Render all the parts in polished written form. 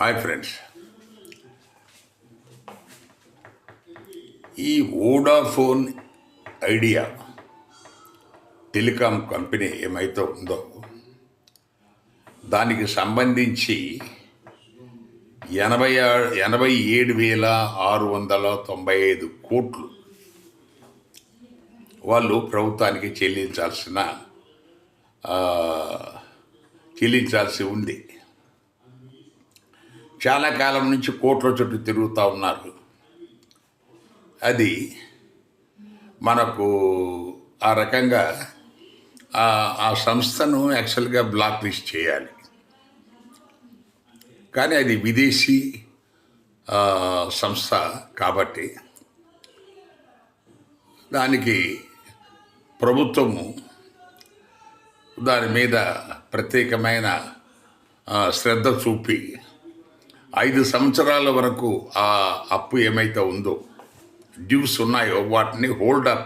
Hi friends, ఈ Vodafone idea telecom company ఏమైతే ఉందో దానికి సంబంధించి 87,695 కోట్లు వాళ్ళు ప్రభుత్వానికి చెల్లించాల్సి ఉంది. చాలా కాలం నుంచి కోట్ల చుట్టూ తిరుగుతూ ఉన్నారు. అది మనకు ఆ రకంగా ఆ సంస్థను యాక్చువల్గా బ్లాక్ లిస్ట్ చేయాలి, కానీ అది విదేశీ సంస్థ కాబట్టి దానికి ప్రభుత్వము దాని మీద ప్రత్యేకమైన శ్రద్ధ చూపి 5 సంవత్సరాల వరకు ఆ అప్పు ఏమైతే ఉందో, డ్యూస్ ఉన్నాయో వాటిని హోల్డ్ ఆన్.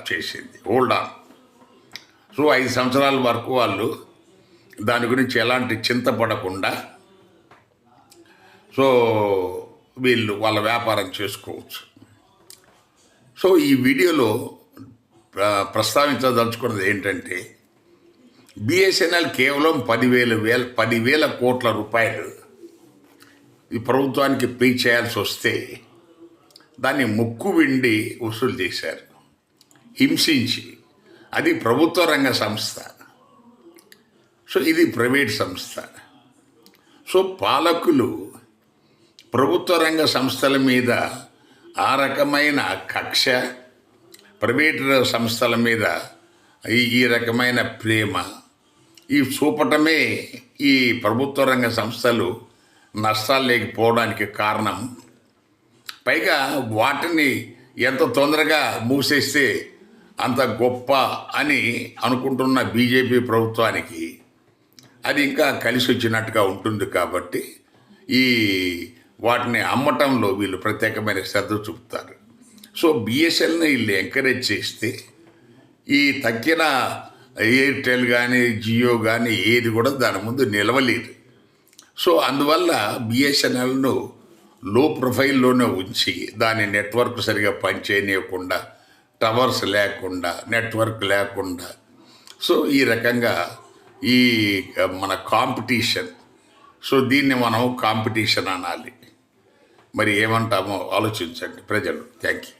సో 5 సంవత్సరాల వరకు వాళ్ళు దాని గురించి ఎలాంటి చింతపడకుండా సో వీళ్ళు వాళ్ళ వ్యాపారం చేసుకోవచ్చు. సో ఈ వీడియోలో ప్రస్తావించదలుచుకున్నది ఏంటంటే, బిఎస్ఎన్ఎల్ కేవలం 10,000 కోట్ల రూపాయలు ఈ ప్రభుత్వానికి పే చేయాల్సి వస్తే దాన్ని ముక్కు విండి వసూలు చేశారు, హింసించి. అది ప్రభుత్వ రంగ సంస్థ, సో ఇది ప్రైవేట్ సంస్థ. సో పాలకులు ప్రభుత్వ రంగ సంస్థల మీద ఆ రకమైన కక్ష, ప్రైవేట్ సంస్థల మీద ఈ రకమైన ప్రేమ ఈ చూపటమే ఈ ప్రభుత్వ రంగ సంస్థలు నష్టాలు లేకపోవడానికి కారణం. పైగా వాటిని ఎంత తొందరగా మూసేస్తే అంత గొప్ప అని అనుకుంటున్న బీజేపీ ప్రభుత్వానికి అది ఇంకా కలిసి వచ్చినట్టుగా ఉంటుంది. కాబట్టి ఈ వాటిని అమ్మటంలో వీళ్ళు ప్రత్యేకమైన శ్రద్ధ చూపుతారు. సో బిఎస్ఎల్ని వీళ్ళు ఎంకరేజ్ చేస్తే ఈ తక్కిన ఎయిర్టెల్ కానీ జియో కానీ ఏది కూడా దాని ముందు నిలవలేదు. సో అందువల్ల బిఎస్ఎన్ఎల్ను లో ప్రొఫైల్లోనే ఉంచి దాని నెట్వర్క్ సరిగా పనిచేయనీయకుండా, టవర్స్ లేకుండా, నెట్వర్క్ లేకుండా, సో ఈ రకంగా ఈ మన కాంపిటీషన్, సో దీన్ని మనం కాంపిటీషన్ అనాలి. మరి ఏమంటామో ఆలోచించండి ప్రజలు. Thank you.